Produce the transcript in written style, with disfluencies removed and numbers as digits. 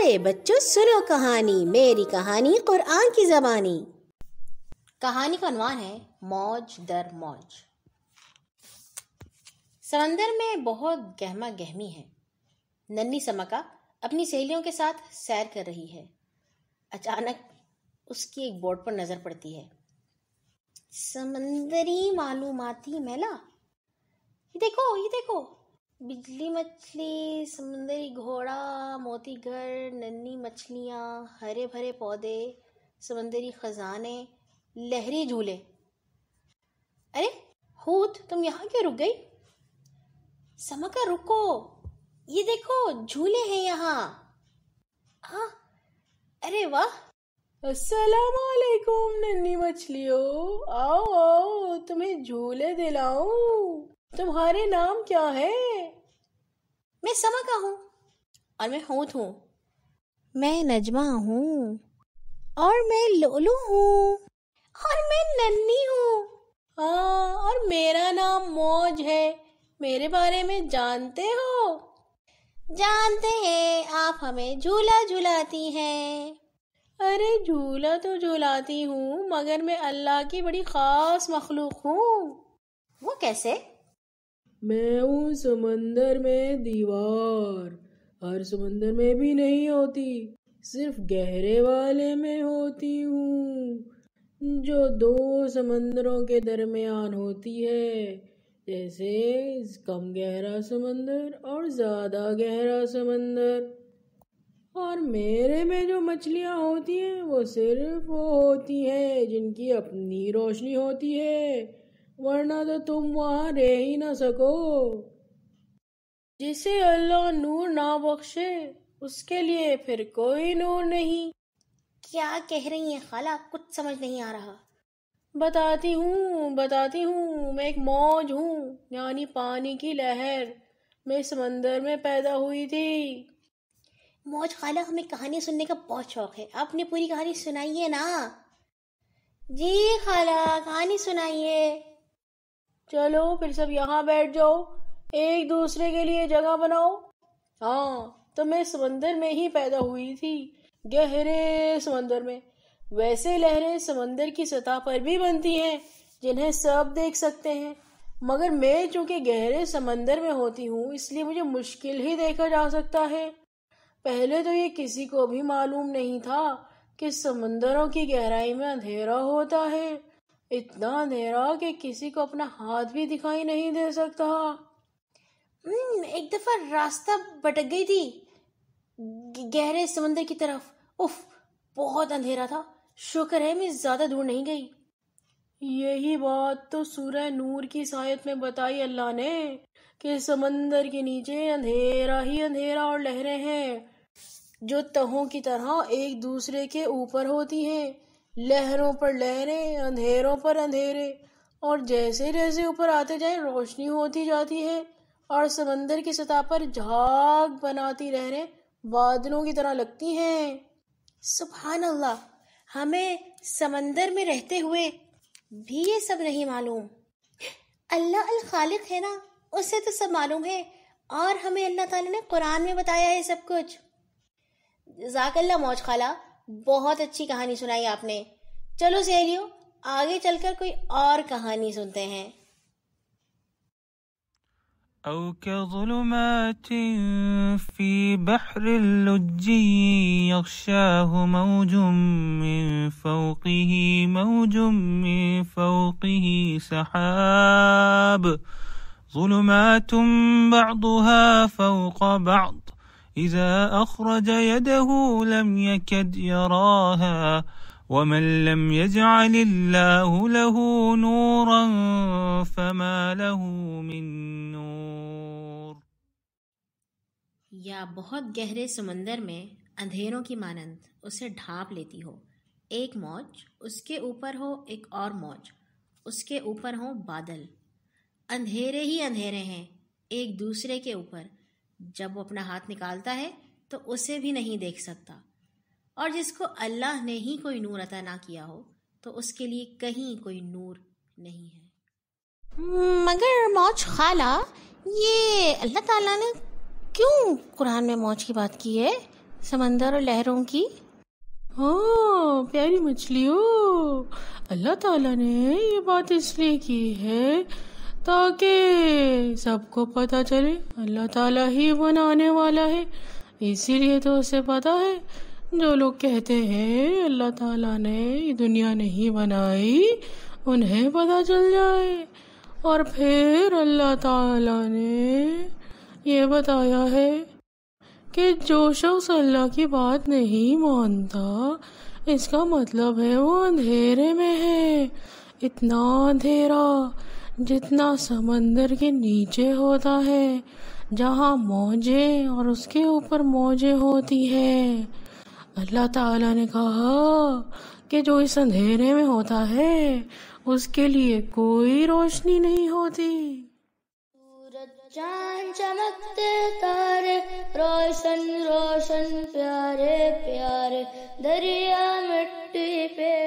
پیارے بچوں سنو کہانی، میری کہانی قرآن کی زبانی۔ کہانی کا عنوان ہے موج در موج۔ سمندر میں بہت گہما گہمی ہے۔ ننھی سمکہ اپنی سہیلیوں کے ساتھ سیر کر رہی ہے۔ اچانک اس کی ایک بورڈ پر نظر پڑتی ہے، سمندری معلوماتی میلہ۔ یہ دیکھو بجلی مچھلی، سمندری گھوڑا، موتی گر، ننھی مچھلیاں، ہرے بھرے پودے، سمندری خزانے، لہری جھولے۔ ارے ہوت، تم یہاں کیوں رک گئی؟ سمکہ رکو، یہ دیکھو جھولے ہیں یہاں۔ ہاں، ارے واہ، السلام علیکم ننھی مچھلیوں، آؤ تمہیں جھولے دلاؤں۔ تمہارے نام کیا ہے؟ میں سمکہ ہوں، اور میں ہوت ہوں۔ میں نجمہ ہوں، اور میں لولو ہوں، اور میں ننھی ہوں۔ ہاں، اور میرا نام موج ہے۔ میرے بارے میں جانتے ہو؟ جانتے ہیں، آپ ہمیں جھولا جھلاتی ہیں۔ ارے جھولا تو جھلاتی ہوں، مگر میں اللہ کی بڑی خاص مخلوق ہوں۔ وہ کیسے؟ میں ہوں سمندر میں دیوار، ہر سمندر میں بھی نہیں ہوتی، صرف گہرے والے میں ہوتی ہوں، جو دو سمندروں کے درمیان ہوتی ہے، جیسے کم گہرا سمندر اور زیادہ گہرا سمندر۔ اور میرے میں جو مچھلیاں ہوتی ہیں وہ صرف وہ ہوتی ہیں جن کی اپنی روشنی ہوتی ہے، ورنہ تو تم وہاں رہ ہی نہ سکو۔ جسے اللہ نور نہ بخشے اس کے لیے پھر کوئی نور نہیں۔ کیا کہہ رہی ہیں خالہ؟ کچھ سمجھ نہیں آ رہا۔ بتاتی ہوں، میں ایک موج ہوں، یعنی پانی کی لہر۔ میں سمندر میں پیدا ہوئی تھی۔ موج خالہ، ہمیں کہانی سننے کا بہت شوق ہے، آپ نے پوری کہانی سنائیے نا۔ جی خالہ، کہانی سنائیے۔ چلو پھر سب یہاں بیٹھ جاؤ، ایک دوسرے کے لیے جگہ بناؤ۔ ہاں، تو میں سمندر میں ہی پیدا ہوئی تھی، گہرے سمندر میں۔ ویسے لہریں سمندر کی سطح پر بھی بنتی ہیں جنہیں سب دیکھ سکتے ہیں، مگر میں چونکہ گہرے سمندر میں ہوتی ہوں اس لیے مجھے مشکل ہی دیکھا جا سکتا ہے۔ پہلے تو یہ کسی کو بھی معلوم نہیں تھا کہ سمندروں کی گہرائی میں اندھیرا ہوتا ہے، اتنا اندھیرا کہ کسی کو اپنا ہاتھ بھی دکھائی نہیں دے سکتا۔ ایک دفعہ راستہ بھٹک گئی تھی گہرے سمندر کی طرف، بہت اندھیرا تھا، شکر ہے میں زیادہ دور نہیں گئی۔ یہی بات تو سورہ نور کی آیت میں بتائی اللہ نے کہ سمندر کے نیچے اندھیرا ہی اندھیرا اور لہریں ہیں جو تہوں کی طرح ایک دوسرے کے اوپر ہوتی ہیں، لہروں پر لہریں، اندھیروں پر اندھیرے، اور جیسے جیسے اوپر آتے جائیں روشنی ہوتی جاتی ہے، اور سمندر کی سطح پر جھاگ بناتی لہریں بادلوں کی طرح لگتی ہیں۔ سبحان اللہ، ہمیں سمندر میں رہتے ہوئے بھی یہ سب نہیں معلوم۔ اللہ الخالق ہے نا، اسے تو سب معلوم ہے، اور ہمیں اللہ تعالیٰ نے قرآن میں بتایا ہے سب کچھ۔ جزاک اللہ موج خالہ، بہت اچھی کہانی سنائی آپ نے۔ چلو سہیلیوں، آگے چل کر کوئی اور کہانی سنتے ہیں۔ أو كظلمات في بحر اللجي يغشاه موج من فوقه سحاب ظلمات بعضها فوق بعض إذا أخرج يده لم يكد يراها ومن لم يجعل الله له نورا فما له من نور۔ یا بہت گہرے سمندر میں اندھیروں کی مانند اسے ڈھانپ لیتی ہو، ایک موج، اس کے اوپر ہو ایک اور موج، اس کے اوپر ہو بادل، اندھیرے ہی اندھیرے ہیں ایک دوسرے کے اوپر، جب وہ اپنا ہاتھ نکالتا ہے تو اسے بھی نہیں دیکھ سکتا، اور جس کو اللہ نے ہی کوئی نور عطا نہ کیا ہو تو اس کے لیے کہیں کوئی نور نہیں ہے۔ مگر موج خالہ، یہ اللہ تعالیٰ نے کیوں قرآن میں موج کی بات کی ہے؟ سمندر اور لہروں کی؟ ہاں پیاری مچھلیوں، اللہ تعالیٰ نے یہ بات اس لیے کی ہے تاکہ سب کو پتہ چلے اللہ تعالیٰ ہی بنانے والا ہے، اسی لیے تو اسے پتہ ہے۔ جو لوگ کہتے ہیں اللہ تعالیٰ نے یہ دنیا نہیں بنائی، انہیں پتہ چل جائے۔ اور پھر اللہ تعالیٰ نے یہ بتایا ہے کہ جو شخص اللہ کی بات نہیں مانتا، اس کا مطلب ہے وہ اندھیرے میں ہے، اتنا اندھیرا جتنا سمندر کے نیچے ہوتا ہے، جہاں موجیں اور اس کے اوپر موجیں ہوتی ہیں۔ اللہ تعالیٰ نے کہا کہ جو اس اندھیرے میں ہوتا ہے اس کے لیے کوئی روشنی نہیں ہوتی۔ سورج چاند چمکتے تارے، روشن روشن پیارے پیارے، دریا مٹی پہ